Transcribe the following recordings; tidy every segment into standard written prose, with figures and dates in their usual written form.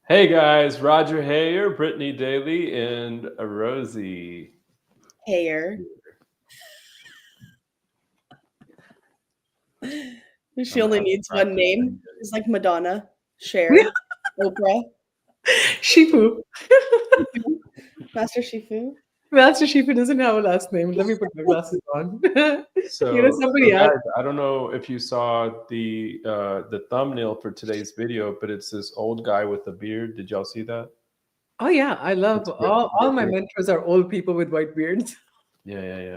Hey guys, Roger Hayer, Brittany Daly, and Rosie. Hair. She only needs one name. It's like Madonna, Cher, Oprah, Shifu. Master Shifu. Master Shifu doesn't have a last name. Let me put my glasses on. So, Somebody else. guys, I don't know if you saw the thumbnail for today's video, but it's this old guy with a beard. Did y'all see that? Oh yeah, I love It's all my mentors are old people with white beards. yeah.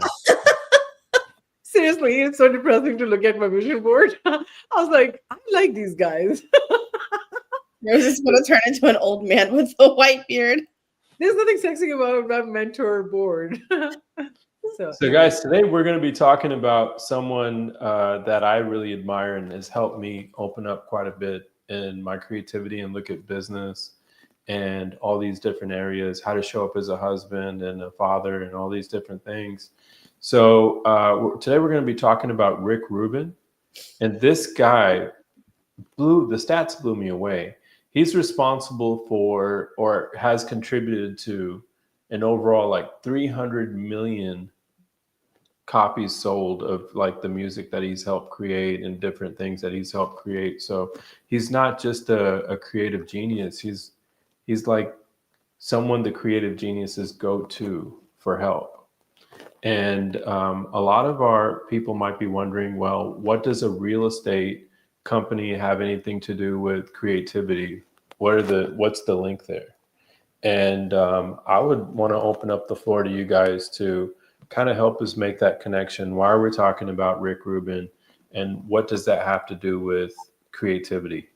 Seriously, it's so depressing to look at my vision board. I was like, I like these guys. Rose is going to turn into an old man with a white beard. There's nothing sexy about my mentor board. So, guys, today we're going to be talking about someone that I really admire and has helped me open up quite a bit in my creativity and look at business and all these different areas, how to show up as a husband and a father and all these different things. So today we're going to be talking about Rick Rubin. And this guy the stats blew me away. He's responsible for or has contributed to an overall like 300 million copies sold of like the music that he's helped create and different things that he's helped create. So he's not just a creative genius. He's like someone the creative geniuses go to for help. And a lot of our people might be wondering, well, what does a real estate company have anything to do with creativity? What's the link there? And I would want to open up the floor to you guys to kind of help us make that connection. Why are we talking about Rick Rubin, and what does that have to do with creativity?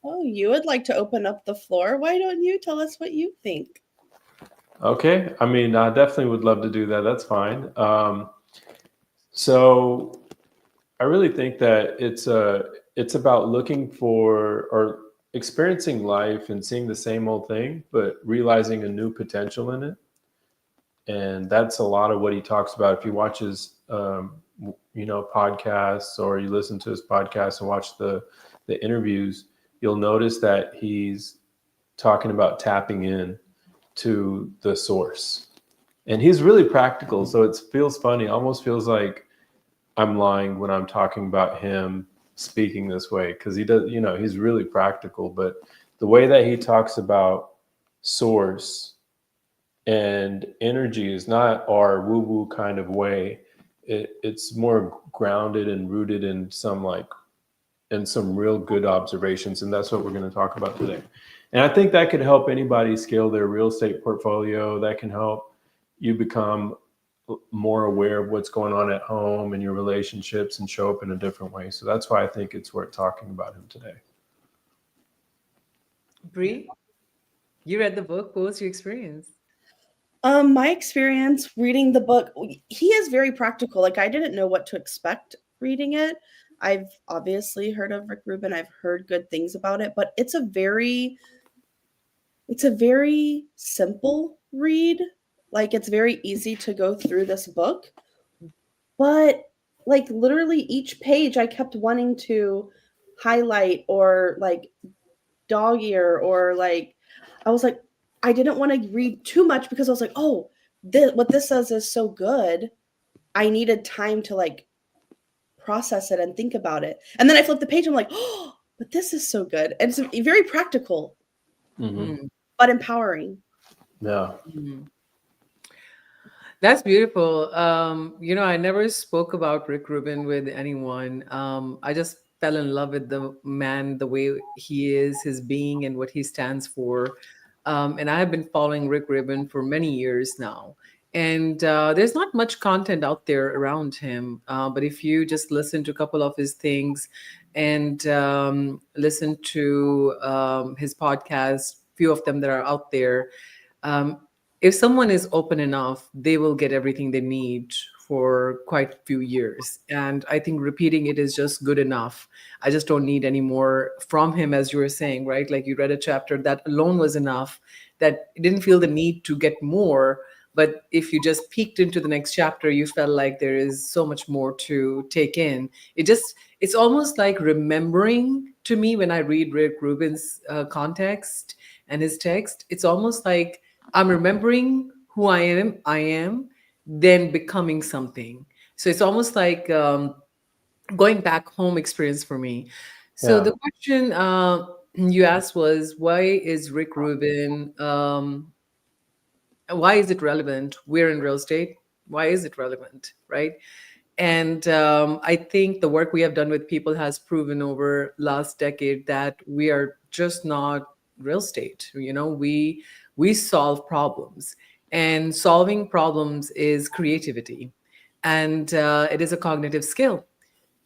Oh, you would like to open up the floor? Why don't you tell us what you think? Okay. I mean, I definitely would love to do that. That's fine. So I really think that it's about looking for or experiencing life and seeing the same old thing, but realizing a new potential in it. And that's a lot of what he talks about. If you watch his, podcasts, or you listen to his podcast and watch the interviews, you'll notice that he's talking about tapping in to the source. And he's really practical. So it feels funny. Almost feels like I'm lying when I'm talking about him speaking this way, because he does, he's really practical. But the way that he talks about source and energy is not our woo-woo kind of way. It's more grounded and rooted in some real good observations. And that's what we're going to talk about today. And I think that could help anybody scale their real estate portfolio. That can help you become more aware of what's going on at home and your relationships and show up in a different way. So that's why I think it's worth talking about him today. Bree, you read the book. What was your experience? My experience reading the book, he is very practical. Like, I didn't know what to expect reading it. I've obviously heard of Rick Rubin. I've heard good things about it, but it's a very simple read. Like, it's very easy to go through this book, but like literally each page I kept wanting to highlight or like dog ear, or like I was like, I didn't want to read too much because I was like, oh, what this says is so good. I needed time to like process it and think about it. And then I flipped the page. I'm like, oh, but this is so good. And it's very practical, but empowering. Yeah. That's beautiful. I never spoke about Rick Rubin with anyone. I just fell in love with the man, the way he is, his being, and what he stands for. And I have been following Rick Rubin for many years now. And there's not much content out there around him. But if you just listen to a couple of his things and listen to his podcasts, few of them that are out there, if someone is open enough, they will get everything they need for quite a few years. And I think repeating it is just good enough. I just don't need any more from him, as you were saying, right? Like, you read a chapter, that alone was enough, that you didn't feel the need to get more. But if you just peeked into the next chapter, you felt like there is so much more to take in. It's almost like remembering to me when I read Rick Rubin's context and his text. It's almost like I'm remembering who I am, then becoming something. So it's almost like going back home experience for me. So Yeah. the question you asked was, why is Rick Rubin? Why is it relevant? We're in real estate. Why is it relevant, right? And I think the work we have done with people has proven over last decade that we are just not real estate. We solve problems, and solving problems is creativity, and it is a cognitive skill.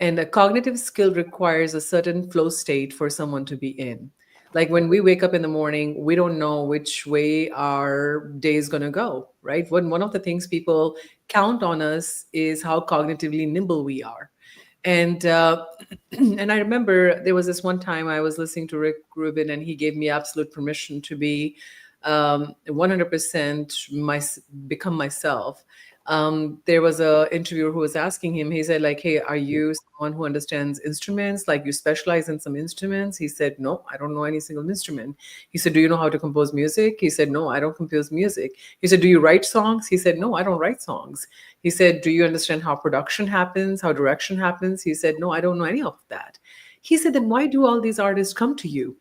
And a cognitive skill requires a certain flow state for someone to be in. Like when we wake up in the morning, we don't know which way our day is going to go, right? One of the things people count on us is how cognitively nimble we are. And and I remember there was this one time I was listening to Rick Rubin, and he gave me absolute permission to be 100% become myself. There was a interviewer who was asking him. He said, like, "Hey, are you someone who understands instruments? Like, you specialize in some instruments?" He said, "No, I don't know any single instrument." He said, "Do you know how to compose music?" He said, "No, I don't compose music." He said, "Do you write songs?" He said, "No, I don't write songs." He said, "Do you understand how production happens, how direction happens?" He said, "No, I don't know any of that." He said, "Then why do all these artists come to you?"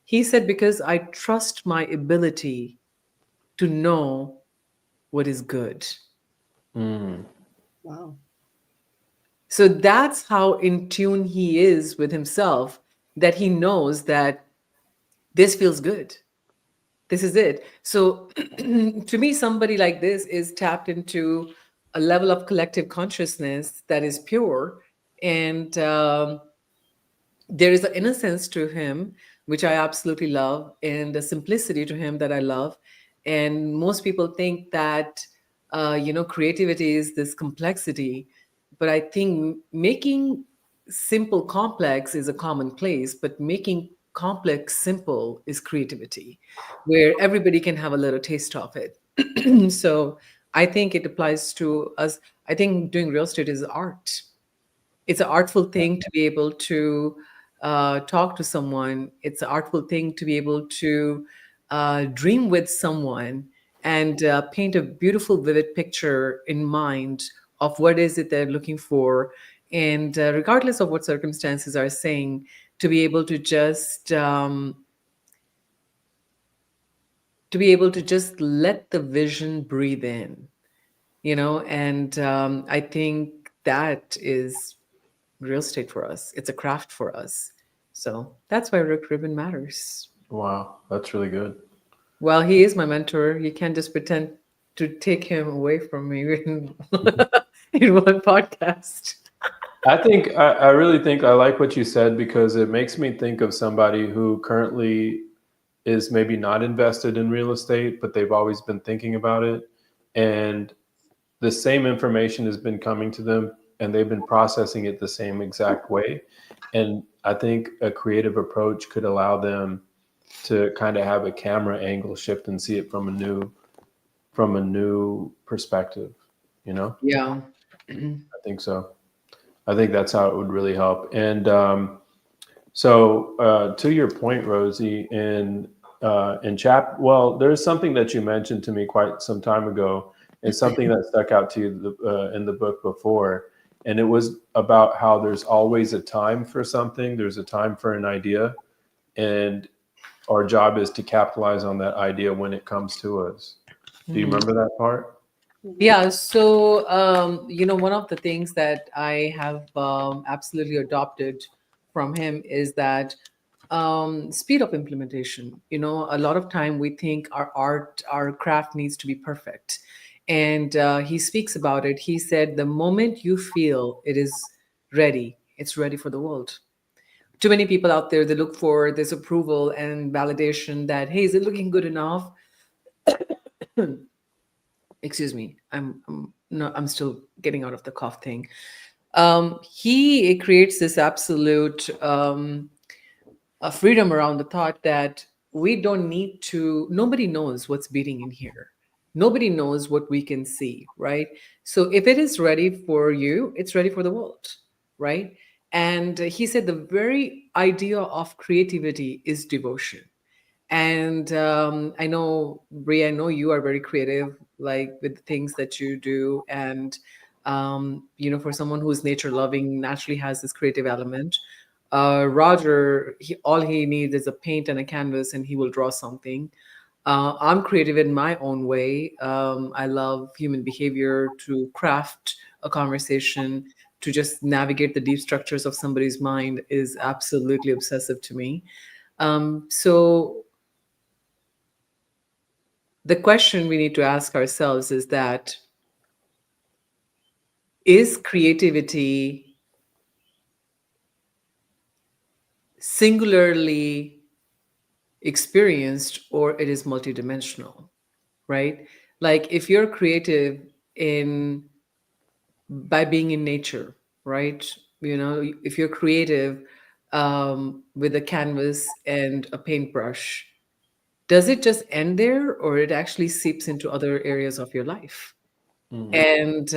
He said, "Because I trust my ability to know what is good." Mm. Wow. So that's how in tune he is with himself, that he knows that this feels good. This is it. So to me, somebody like this is tapped into a level of collective consciousness that is pure. And there is an innocence to him, which I absolutely love, and a simplicity to him that I love. And most people think that, creativity is this complexity. But I think making simple complex is a commonplace, but making complex simple is creativity, where everybody can have a little taste of it. So I think it applies to us. I think doing real estate is art. It's an artful thing to be able to talk to someone. It's an artful thing to be able to dream with someone and paint a beautiful, vivid picture in mind of what is it they're looking for. And regardless of what circumstances are saying, to be able to just let the vision breathe in, and I think that is real estate for us. It's a craft for us. So that's why Rick Rubin matters. Wow, that's really good. Well, he is my mentor. You can't just pretend to take him away from me in one podcast. I really think I like what you said, because it makes me think of somebody who currently is maybe not invested in real estate, but they've always been thinking about it. And the same information has been coming to them, and they've been processing it the same exact way. And I think a creative approach could allow them to kind of have a camera angle shift and see it from a new perspective, you know? Yeah. I think so. I think that's how it would really help. And so to your point, Rosie, well, there's something that you mentioned to me quite some time ago, and something that stuck out to you in the book before, and it was about how there's always a time for something. There's a time for an idea, and our job is to capitalize on that idea when it comes to us. Do you remember that part? Yeah. So, one of the things that I have absolutely adopted from him is that speed of implementation. A lot of time we think our craft needs to be perfect. And he speaks about it. He said, the moment you feel it is ready, it's ready for the world. Too many people out there, they look for this approval and validation that, hey, is it looking good enough? Excuse me, I'm no, I'm still getting out of the cough thing. He creates this absolute freedom around the thought that we don't need to. Nobody knows what's beating in here. Nobody knows what we can see, right? So if it is ready for you, it's ready for the world, right? And he said the very idea of creativity is devotion. And I know, Brie, I know you are very creative, like with the things that you do. And, for someone who's nature loving, naturally has this creative element. Roger, all he needs is a paint and a canvas, and he will draw something. I'm creative in my own way. I love human behavior, to craft a conversation, to just navigate the deep structures of somebody's mind is absolutely obsessive to me. So the question we need to ask ourselves is that, is creativity singularly experienced, or it is multidimensional, right? Like if you're creative in by being in nature, right? If you're creative with a canvas and a paintbrush, does it just end there, or it actually seeps into other areas of your life? And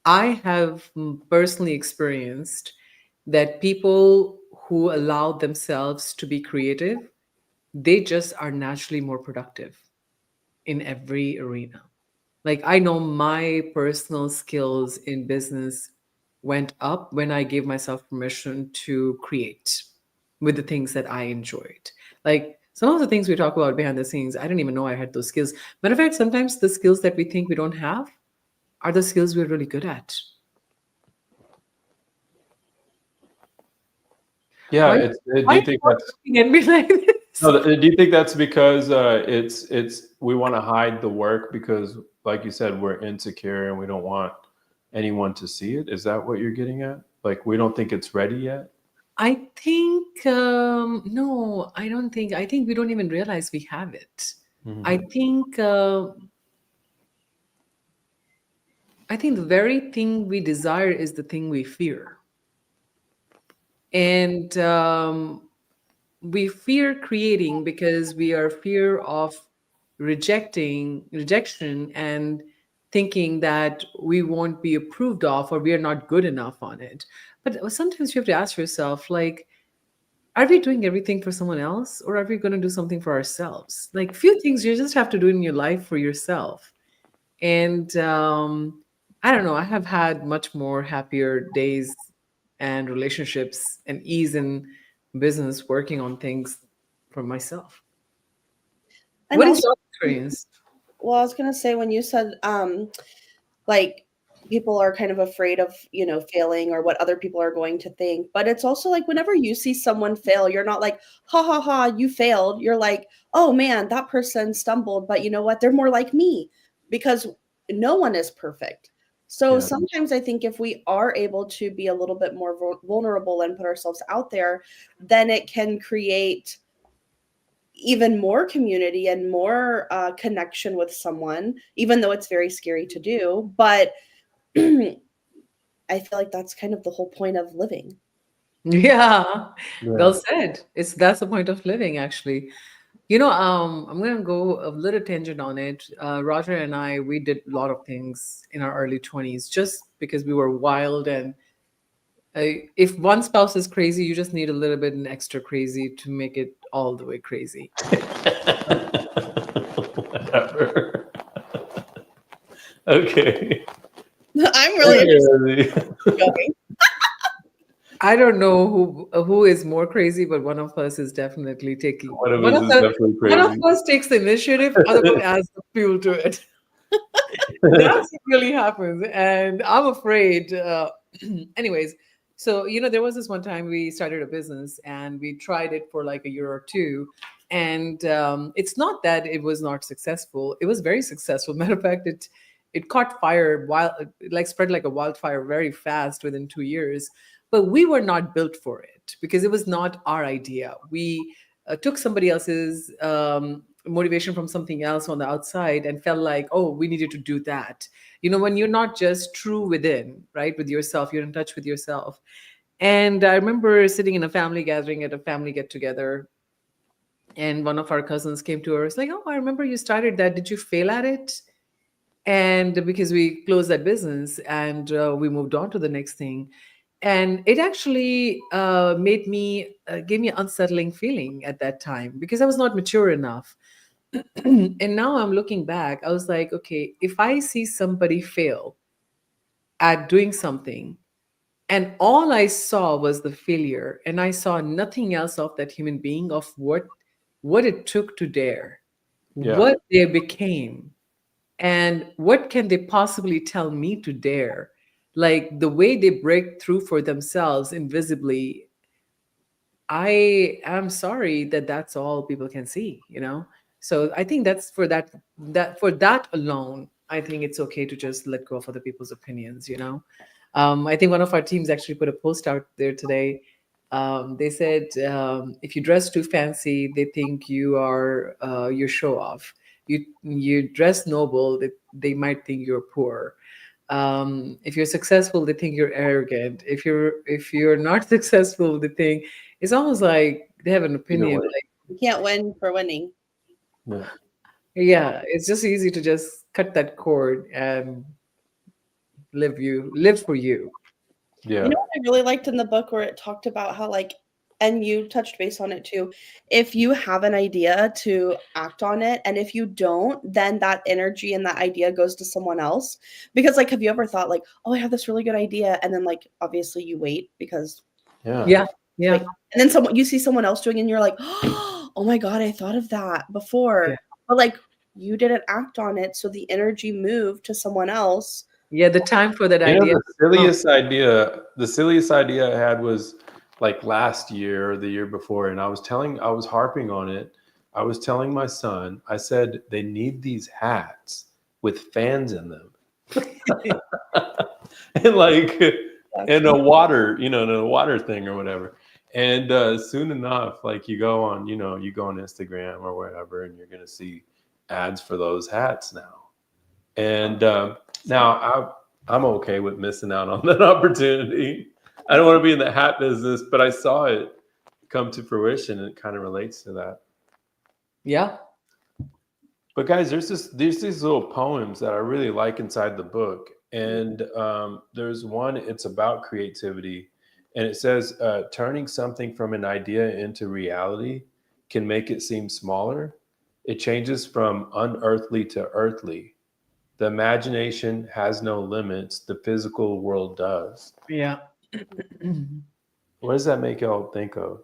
I have personally experienced that people who allow themselves to be creative, they just are naturally more productive in every arena. Like I know my personal skills in business went up when I gave myself permission to create with the things that I enjoyed. Like some of the things we talk about behind the scenes, I didn't even know I had those skills. Matter of fact, sometimes the skills that we think we don't have are the skills we're really good at. Yeah, Why, do why are you you think not that's looking at me like this? no? Do you think that's because it's we want to hide the work because, like you said, we're insecure and we don't want anyone to see it? Is that what you're getting at? Like we don't think it's ready yet? I think, no, I don't think, I think we don't even realize we have it. I Mhm. think, I think the very thing we desire is the thing we fear. And we fear creating because we are fear of rejection and thinking that we won't be approved of or we are not good enough on it. But sometimes you have to ask yourself, like, are we doing everything for someone else, or are we going to do something for ourselves? Like few things you just have to do in your life for yourself. And I don't know, I have had much more happier days and relationships and ease in business working on things for myself. And What is also, your experience? well, I was gonna say when you said like people are kind of afraid of, failing or what other people are going to think, but it's also like whenever you see someone fail, you're not like, ha ha ha, you failed. You're like, oh man, that person stumbled, but you know what? They're more like me, because no one is perfect. So Yeah. sometimes I think if we are able to be a little bit more vulnerable and put ourselves out there, then it can create even more community and more connection with someone, even though it's very scary to do. But I feel like that's kind of the whole point of living. Yeah, well Yeah. said. That's the point of living, actually. I'm gonna go a little tangent on it. Roger and I, we did a lot of things in our early 20s just because we were wild. And if one spouse is crazy, you just need a little bit an extra crazy to make it all the way crazy. Whatever. Okay. I'm really interested Yeah. in going. I don't know who is more crazy, but one of us is definitely taking One of us is definitely one of crazy. us takes the initiative, other one adds the fuel to it. That's what really happens, and I'm afraid. Anyways, so there was this one time we started a business and we tried it for like a year or two, and it's not that it was not successful. It was very successful. Matter of fact, it caught fire, like spread like a wildfire very fast within 2 years. But we were not built for it because it was not our idea. We took somebody else's motivation from something else on the outside and felt like, oh, we needed to do that. When you're not just true within, right, with yourself, you're in touch with yourself. And I remember sitting in a family gathering at a family get together, And one of our cousins came to her. It's like, oh, I remember you started that. Did you fail at it? And because we closed that business and we moved on to the next thing, and it actually gave me an unsettling feeling at that time because I was not mature enough. And now I'm looking back, I was like, okay, if I see somebody fail at doing something and all I saw was the failure and I saw nothing else of that human being, of what it took to dare, Yeah. what they became, and what can they possibly tell me to dare, like the way they break through for themselves invisibly. I am sorry that that's all people can see, you know? So I think that's for that alone, I think it's okay to just let go of other people's opinions, you know? I think one of our teams actually put a post out there today. They said, if you dress too fancy, they think you show off. You dress noble, they might think you're poor. If you're successful, they think you're arrogant. If you're not successful, they think it's almost like they have an Either opinion. way. Like, You can't win for winning. Yeah. yeah, it's just easy to just cut that cord and live for you. Yeah. You know what I really liked in the book where it talked about how, like, and you touched base on it too. If you have an idea, to act on it, and if you don't, then that energy and that idea goes to someone else. Because, like, have you ever thought, like, oh, I have this really good idea, and then, like, obviously you wait because, Yeah. Yeah, yeah, like, and then you see someone else doing it and you're like, oh my God, I thought of that yeah, before. But, like, you didn't act on it, so the energy moved to someone else. yeah. The time for that You know, idea. the silliest idea I had was like last year or the year before, and I was harping on it. I was telling my son, I said they need these hats with fans in them, and like, and a water, and a water thing or whatever. And soon enough, like you go on Instagram or wherever, and you're gonna see ads for those hats now. And now I'm okay with missing out on that opportunity. I don't want to be in the hat business, but I saw it come to fruition, and it kind of relates to that. Yeah, But guys, there's these little poems that I really like inside the book, and there's one. It's about creativity, and it says, "Turning something from an idea into reality can make it seem smaller. It changes from unearthly to earthly. The imagination has no limits. The physical world does." yeah. What does that make y'all think of?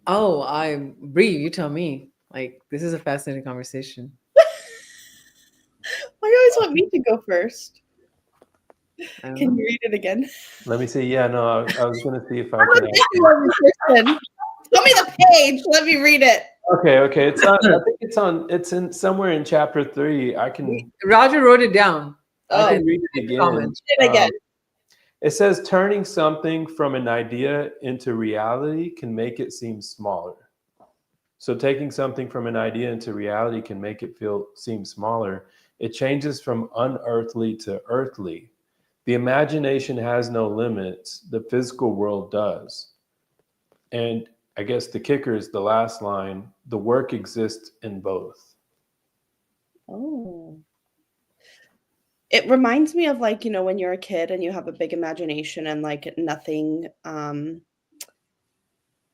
Oh, Bree, you tell me. Like, this is a fascinating conversation. Why you always want me to go first? I don't Can know. you read it again? Let me see. Yeah, no, I was going to see if I I'm a could visual person. Tell me the page. Let me read it. Okay. It's on. I think it's in somewhere in chapter 3. Roger wrote it down. I Oh, can read it again. Comment. read it again. It says, "Turning something from an idea into reality can make it seem smaller." So taking something from an idea into reality can make it seem smaller. It changes from unearthly to earthly. The imagination has no limits. The physical world does. And I guess the kicker is the last line. The work exists in both. Oh. It reminds me of, like, when you're a kid and you have a big imagination and, like, nothing,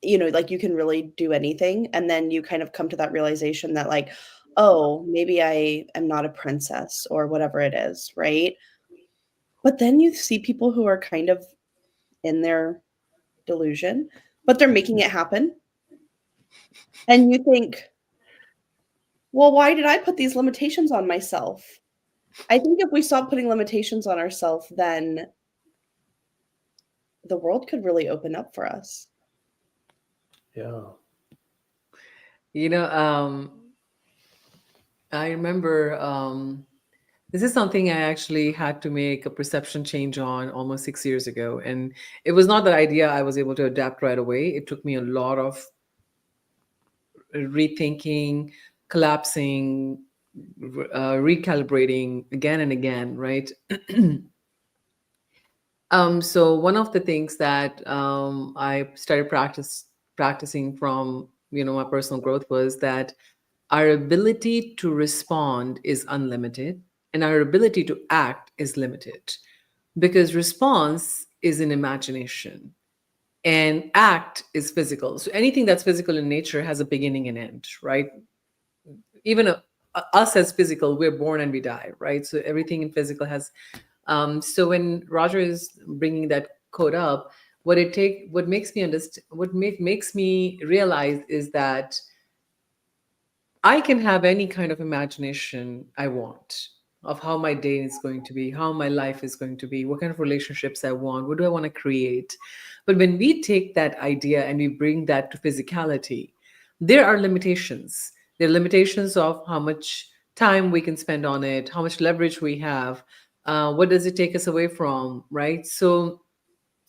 like, you can really do anything, and then you kind of come to that realization that, like, oh, maybe I am not a princess or whatever it is, right? But then you see people who are kind of in their delusion, but they're making it happen. And you think, well, why did I put these limitations on myself? I think if we stop putting limitations on ourselves, then the world could really open up for us. Yeah. You know, I remember this is something I actually had to make a perception change on almost 6 years ago. And it was not that idea I was able to adapt right away. It took me a lot of rethinking, collapsing, recalibrating again and again, right? So one of the things that I started practicing from my personal growth was that our ability to respond is unlimited and our ability to act is limited, because response is in imagination and act is physical. So anything that's physical in nature has a beginning and end, right? Even us as physical, we're born and we die, right? So everything in physical has. So when Roger is bringing that code up, what makes me understand, makes me realize is that I can have any kind of imagination I want of how my day is going to be, how my life is going to be, what kind of relationships I want, what do I want to create. But when we take that idea and we bring that to physicality, there are limitations. There are limitations of how much time we can spend on it, how much leverage we have, what does it take us away from, right? So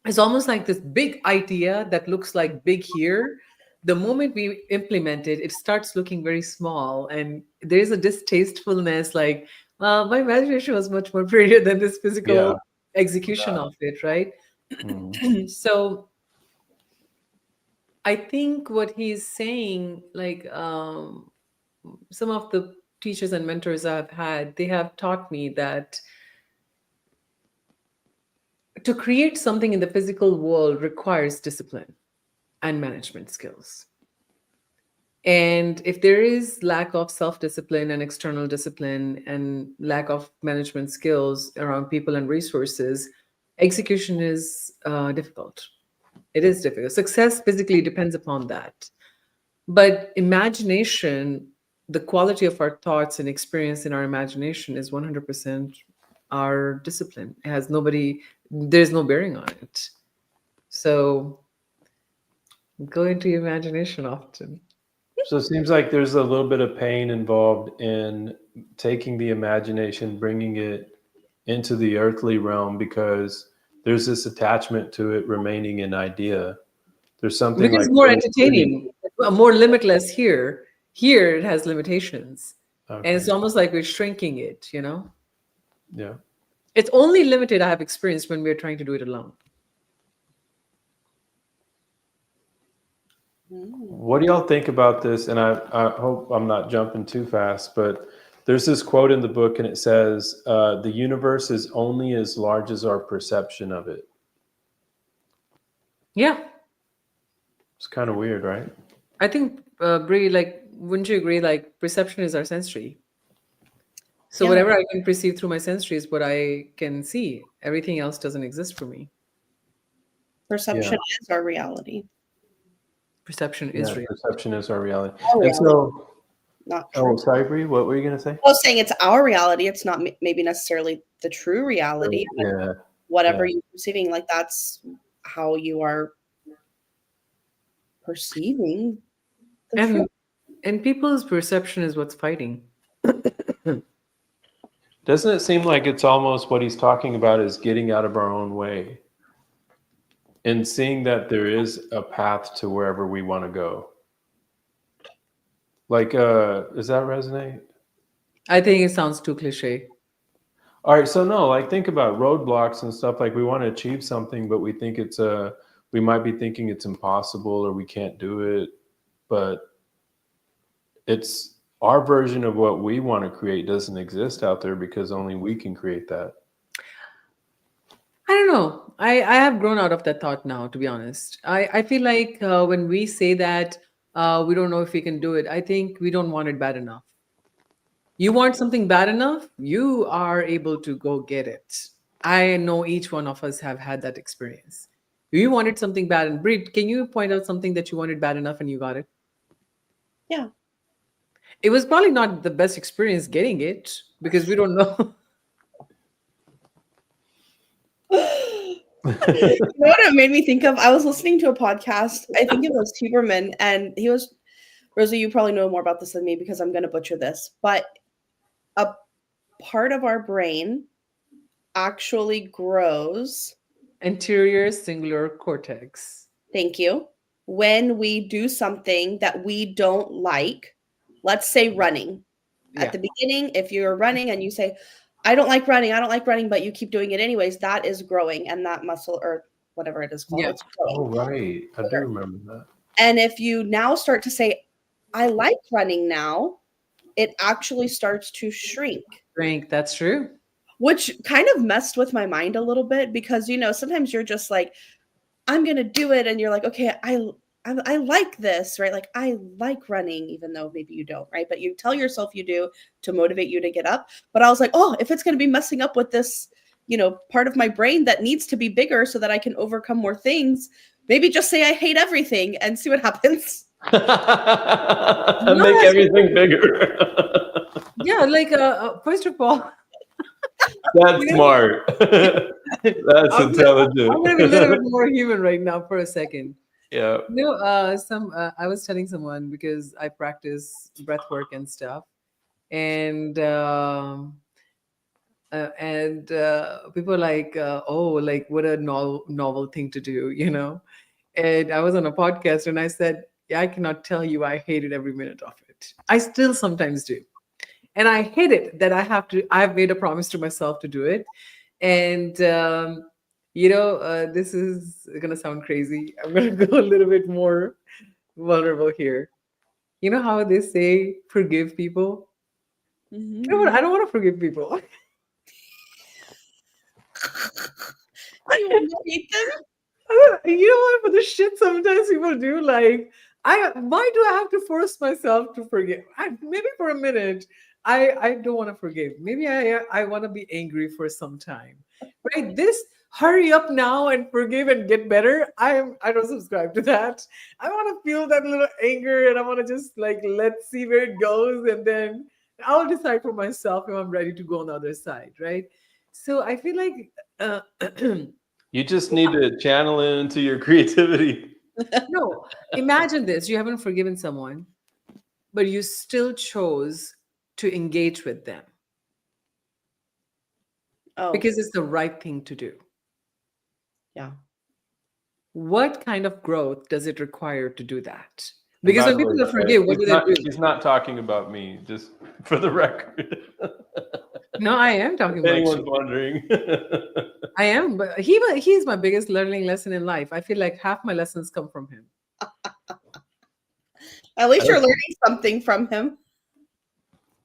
it's almost like this big idea that looks like big here. The moment we implement it, it starts looking very small, and there's a distastefulness. Like, well, my imagination was much more prettier than this Yeah. physical execution of it, right? Mhm. So I think what he's saying, like, some of the teachers and mentors I've had, they have taught me that to create something in the physical world requires discipline and management skills. And if there is lack of self-discipline and external discipline and lack of management skills around people and resources, execution is difficult. It is difficult. Success physically depends upon that. But imagination, the quality of our thoughts and experience in our imagination is 100% our discipline. It has there's no bearing on it. So go into your imagination often. So it seems like there's a little bit of pain involved in taking the imagination, bringing it into the earthly realm, because there's this attachment to it remaining an idea. There's something Because like it's more really pretty. entertaining, more limitless here. Here it has limitations. And it's Okay. almost like we're shrinking it. Yeah. It's only limited I have experienced when we're trying to do it alone. What do y'all think about this? And I hope I'm not jumping too fast, but there's this quote in the book, and it says, the universe is only as large as our perception of it. Yeah. It's kind of weird, right? I think, Brie, like, wouldn't you agree? Like, perception is our sensory. So Yeah. whatever I can perceive through my sensory is what I can see. Everything else doesn't exist for me. Perception Yeah. is our reality. Perception Yeah, is real. perception is our reality. Our And reality, so, not true. oh, sorry, Bree, what were you going to say? I was saying it's our reality. It's not maybe necessarily the true reality, but Yeah. whatever Yeah. you're perceiving, like that's how you are perceiving the truth. And people's perception is what's fighting. Doesn't it seem like it's almost what he's talking about is getting out of our own way and seeing that there is a path to wherever we want to go? Like, does that resonate? I think it sounds too cliche. All right, so no, like think about roadblocks and stuff. Like we want to achieve something, but we think we might be thinking it's impossible or we can't do it, but it's our version of what we want to create doesn't exist out there because only we can create that. I don't know. I have grown out of that thought now, to be honest. I feel like when we say that we don't know if we can do it, I think we don't want it bad enough. You want something bad enough, you are able to go get it. I know each one of us have had that experience. You wanted something bad, and Brit, can you point out something that you wanted bad enough and you got it? Yeah. It was probably not the best experience getting it because we don't know. You know what it made me think of? I was listening to a podcast. I think it was Huberman, and he was, Rosie, you probably know more about this than me because I'm going to butcher this, but a part of our brain actually grows. Anterior singular cortex. Thank you. When we do something that we don't like, let's say running. At the beginning, if you're running and you say, I don't like running, but you keep doing it anyways, that is growing, and that muscle or whatever it is called, Yeah. it's growing. Oh, right. I do remember that. And if you now start to say, I like running now, it actually starts to shrink. Frank, that's true. Which kind of messed with my mind a little bit because, sometimes you're just like, I'm going to do it. And you're like, okay, I like this, right? Like, I like running, even though maybe you don't, right? But you tell yourself you do to motivate you to get up. But I was like, oh, if it's going to be messing up with this, part of my brain that needs to be bigger so that I can overcome more things, maybe just say I hate everything and see what happens. Make everything bigger. Yeah, like first of all, that's smart. That's intelligent. I'm gonna be a little bit more human right now for a second. Yeah. I was telling someone because I practice breath work and stuff, and people are like, oh, like what a novel thing to do, And I was on a podcast and I said, yeah, I cannot tell you I hated every minute of it. I still sometimes do. And I hate it that I've made a promise to myself to do it. And, this is going to sound crazy. I'm going to go a little bit more vulnerable here. You know how they say forgive people? Mm-hmm. You know what? I don't want to forgive people. You hate them? You know what? For the shit sometimes people do, like, why do I have to force myself to forgive? Maybe for a minute, I don't want to forgive. Maybe I want to be angry for some time. Right? This hurry up now and forgive and get better. I don't subscribe to that. I want to feel that little anger and I want to just like let's see where it goes and then I'll decide for myself if I'm ready to go on the other side, right? So I feel like you just need to channel it into your creativity. No, imagine this. You haven't forgiven someone, but you still chose to engage with them. Oh. Because it's the right thing to do. Yeah. What kind of growth does it require to do that? Because when people forgive, what do they do? He's not talking about me, just for the record. No, I am talking about anyone's you. Wondering. I am, but he's my biggest learning lesson in life. I feel like half my lessons come from him. At least you're learning something from him.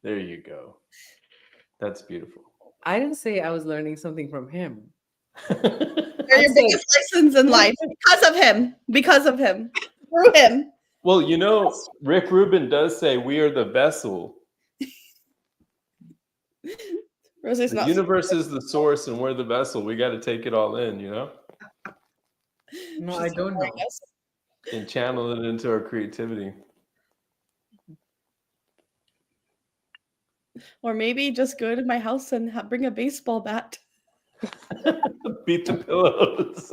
There you go. That's beautiful. I didn't say I was learning something from him. They're your biggest lessons in life because of him, through him. Well, Rick Rubin does say we are the vessel. The universe is the source and we're the vessel. We got to take it all in, No, I don't know. And channel it into our creativity. Or maybe just go to my house and bring a baseball bat. Beat the pillows.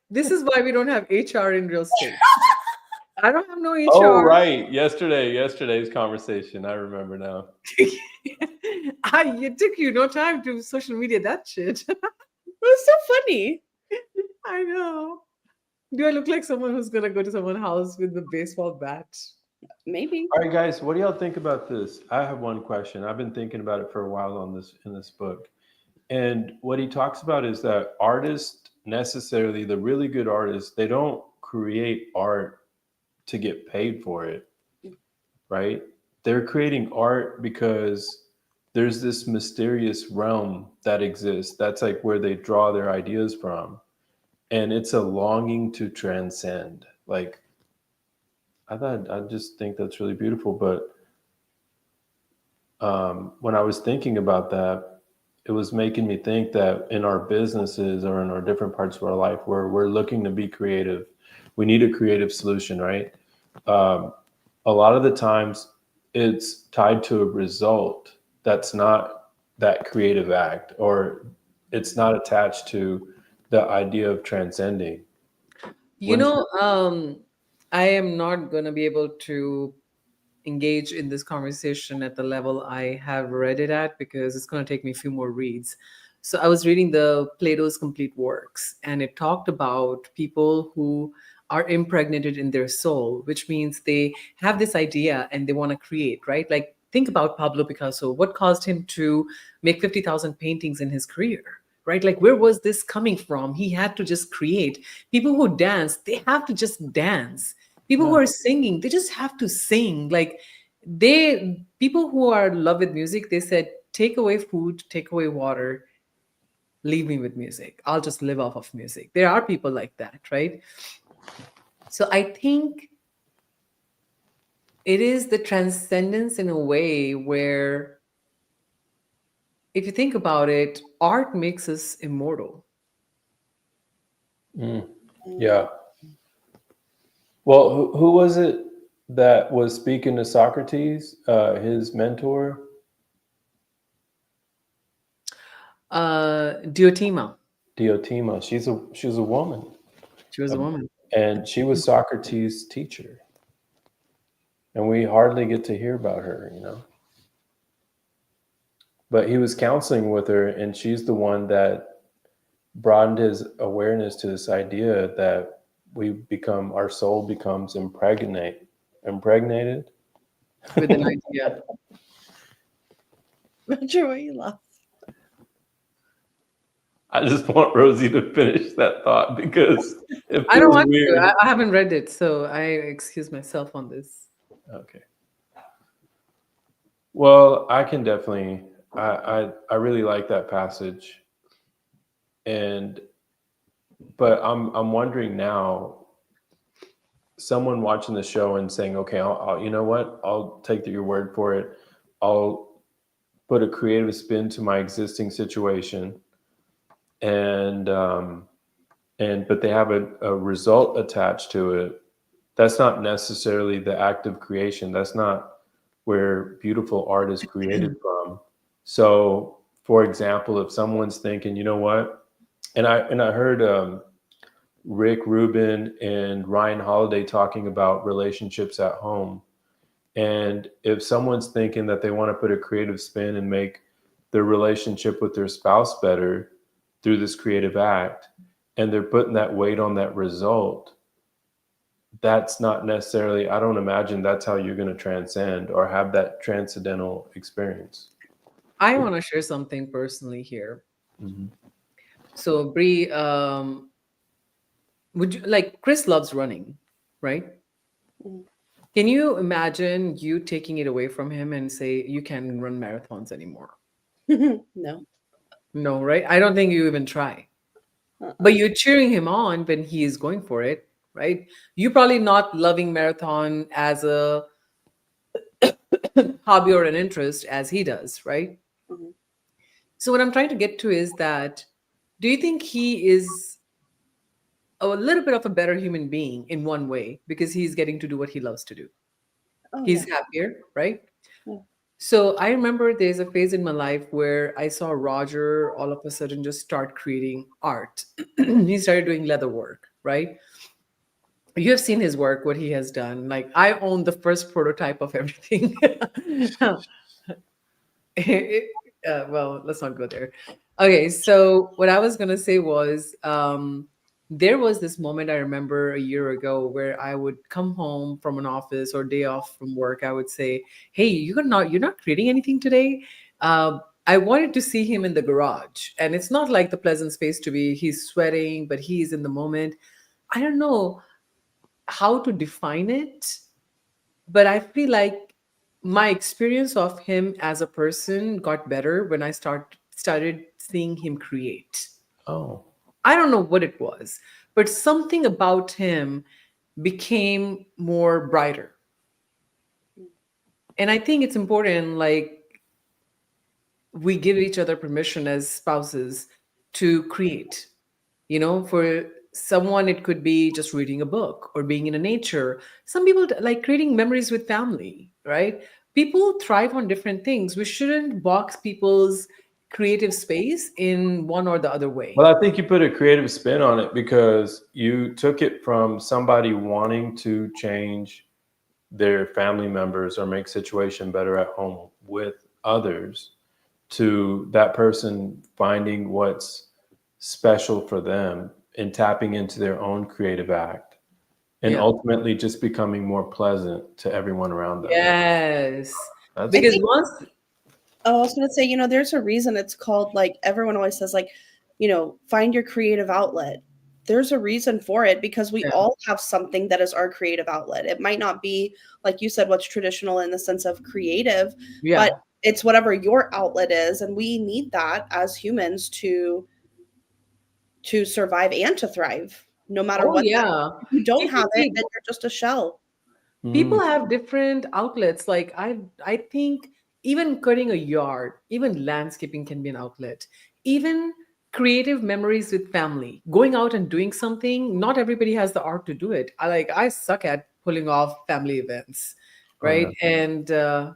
This is why we don't have HR in real estate. I don't have no HR. Oh, right. Yesterday's conversation. I remember now. It took you no time to social media that shit. It was so funny. I know. Do I look like someone who's going to go to someone's house with the baseball bat? Maybe. All right, guys, what do y'all think about this? I have one question. I've been thinking about it for a while in this book. And what he talks about is that artists, necessarily the really good artists, they don't create art to get paid for it, right? They're creating art because there's this mysterious realm that exists. That's like where they draw their ideas from. And it's a longing to transcend. Like, I just think that's really beautiful. But when I was thinking about that, it was making me think that in our businesses or in our different parts of our life where we're looking to be creative, we need a creative solution, right? A lot of the times it's tied to a result that's not that creative act, or it's not attached to the idea of transcending. I am not going to be able to engage in this conversation at the level I have read it at because it's going to take me a few more reads. So I was reading the Plato's Complete Works, and it talked about people who are impregnated in their soul, which means they have this idea and they want to create, right? Like think about Pablo Picasso. What caused him to make 50,000 paintings in his career? right? Like, where was this coming from? He had to just create. People who dance, they have to just dance. People who are singing, they just have to sing. Like, people who are in love with music, they said, take away food, take away water, leave me with music. I'll just live off of music. There are people like that, right? So I think it is the transcendence in a way where, if you think about it, art makes us immortal. Yeah. Well, who was it that was speaking to Socrates, his mentor? Diotima. Diotima. She's a woman. She was a woman. And she was Socrates' teacher. And we hardly get to hear about her, you know. But he was counseling with her, and she's the one that broadened his awareness to this idea that our soul becomes impregnated With an idea. Not sure why you laugh. I just want Rosie to finish that thought because it I don't feels want weird. to. I haven't read it, so I excuse myself on this. Okay. Well, I can definitely. I really like that passage, but I'm wondering now, someone watching the show and saying, okay, I'll you know what? I'll take your word for it. I'll put a creative spin to my existing situation, but they have a result attached to it. That's not necessarily the act of creation. That's not where beautiful art is created from. So, for example, if someone's thinking, you know what, and I heard Rick Rubin and Ryan Holiday talking about relationships at home, and if someone's thinking that they want to put a creative spin and make their relationship with their spouse better through this creative act, and they're putting that weight on that result, that's not necessarily, I don't imagine that's how you're going to transcend or have that transcendental experience. I want to share something personally here. Mm-hmm. So, Bree, would you like, Chris loves running, right? Mm. Can you imagine you taking it away from him and say you can't run marathons anymore? No. No, right? I don't think you even try. But you're cheering him on when he is going for it, right? You're probably not loving marathon as a hobby or an interest as he does, right? Mm-hmm. So what I'm trying to get to is that, do you think he is a little bit of a better human being in one way because he's getting to do what he loves to do? Oh, He's yeah. happier, right? Yeah. So I remember there's a phase in my life where I saw Roger all of a sudden just start creating art. He started doing leather work, right? You have seen his work, what he has done. Like, I own the first prototype of everything. Well, let's not go there. Okay, so what I was gonna say was, there was this moment I remember a year ago where I would come home from an office or day off from work. I would say, "Hey, you're not creating anything today." I wanted to see him in the garage, and it's not like the pleasant space to be. He's sweating, but he's in the moment. I don't know how to define it, but I feel like my experience of him as a person got better when I started seeing him create. Oh, I don't know what it was, but something about him became more brighter. And I think it's important, like, we give each other permission as spouses to create. For someone, it could be just reading a book or being in a nature. Some people like creating memories with family, right? People thrive on different things. We shouldn't box people's creative space in one or the other way. well, I think you put a creative spin on it because you took it from somebody wanting to change their family members or make situation better at home with others to that person finding what's special for them and tapping into their own creative act and Yeah. ultimately just becoming more pleasant to everyone around them. Yes. That's Because think- once Oh, I was gonna say, there's a reason it's called, like, everyone always says, like, find your creative outlet. There's a reason for it, because we all have something that is our creative outlet. It might not be, like you said, what's traditional in the sense of creative, but it's whatever your outlet is. And we need that as humans to survive and to thrive, no matter what. If you don't have it, then you're just a shell. People have different outlets. Like I think even cutting a yard, even landscaping can be an outlet. Even creative memories with family, going out and doing something. Not everybody has the art to do it. I suck at pulling off family events, right? And that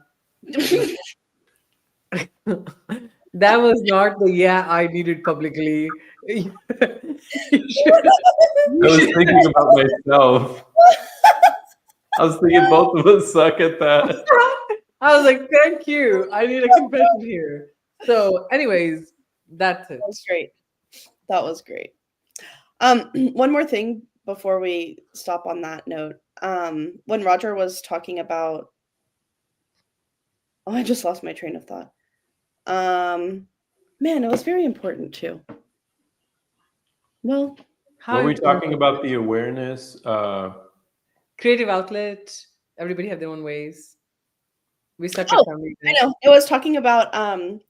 was not the I needed publicly. I was thinking about myself. I was thinking both of us suck at that. I was like, thank you. I need a confession here. So, anyways, that's it. That was great. That was great. One more thing before we stop on that note. When Roger was talking about, I just lost my train of thought. Man, it was very important too. Well, were we talking about the awareness? Creative outlet. Everybody have their own ways. We suck at family. I know. It was talking about when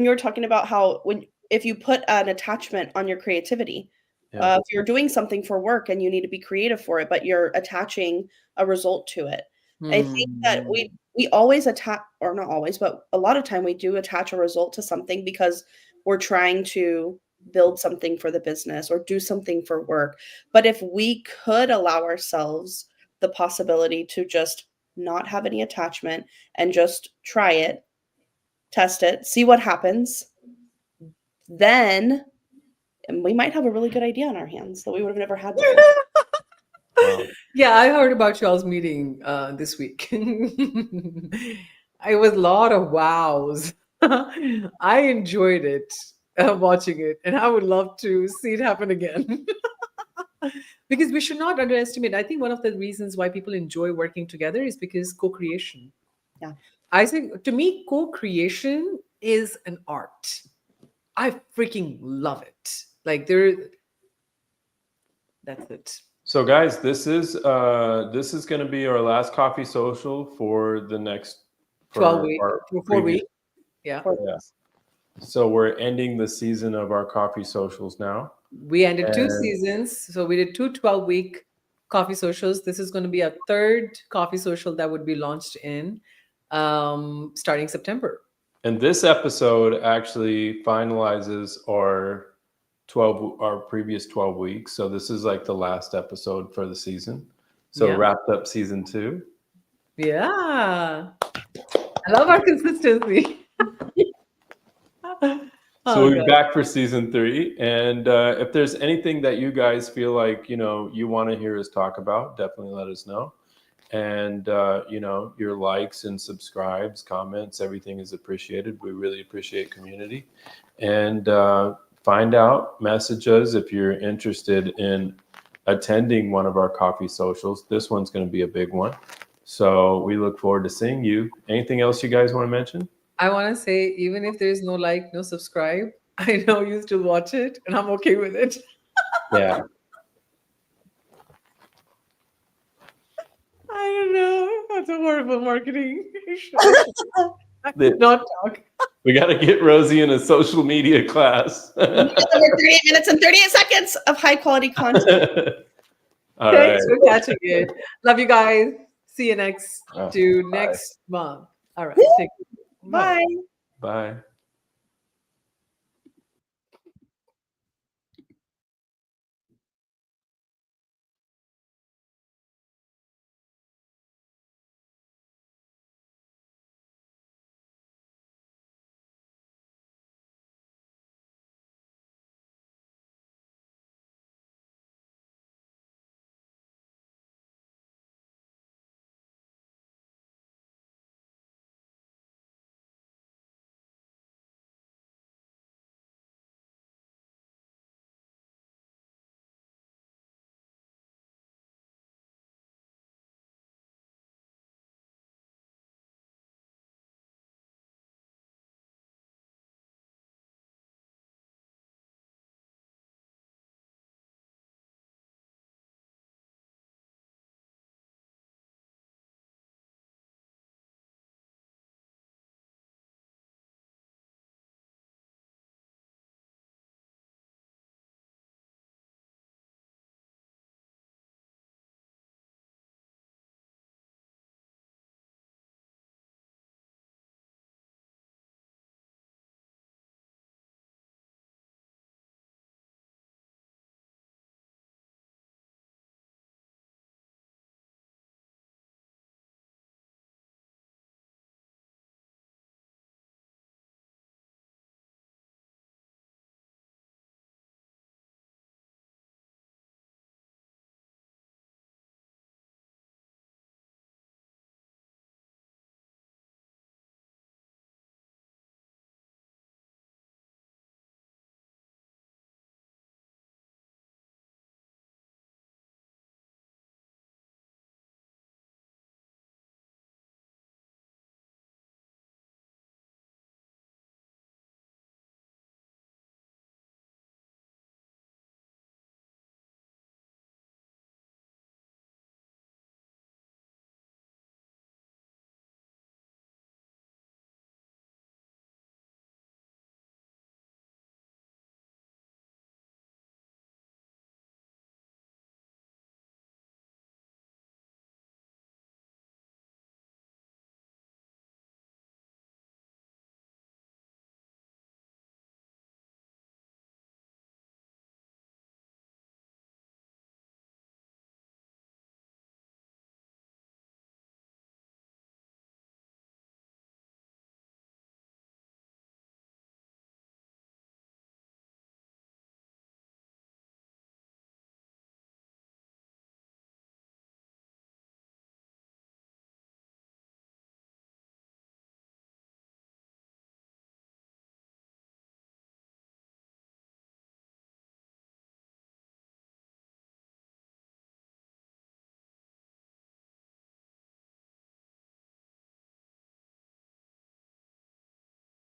you were talking about how if you put an attachment on your creativity, if you're doing something for work and you need to be creative for it, but you're attaching a result to it. I think that we always attach, or not always, but a lot of time we do attach a result to something because we're trying to build something for the business or do something for work. But if we could allow ourselves the possibility to just not have any attachment and just try it, test it, see what happens, then we might have a really good idea on our hands that we would have never had before. Yeah, I heard about y'all's meeting this week. It was a lot of wows. I enjoyed it, watching it, and I would love to see it happen again. Because we should not underestimate. I think one of the reasons why people enjoy working together is because co-creation. Yeah. I think, to me, co-creation is an art. I freaking love it. Like that's it. So guys, this is going to be our last coffee social for the next 4 weeks. Yeah. So we're ending the season of our coffee socials now. We ended 2 seasons. So we did 2 12-week coffee socials. This is going to be a 3rd coffee social that would be launched in starting September. And this episode actually finalizes our previous 12 weeks. So this is like the last episode for the season. So wrapped up season 2. Yeah. I love our consistency. So we'll be back for season 3. And if there's anything that you guys feel like, you want to hear us talk about, definitely let us know. And, your likes and subscribes, comments, everything is appreciated. We really appreciate community. And message us if you're interested in attending one of our coffee socials. This one's going to be a big one. So we look forward to seeing you. Anything else you guys want to mention? I want to say, even if there's no like, no subscribe, I know you still watch it and I'm okay with it. Yeah. I don't know. That's a horrible marketing. Not talk. We got to get Rosie in a social media class. 38 minutes and 38 seconds of high quality content. Thanks for catching it. Love you guys. See you next month. All right. Bye. Bye.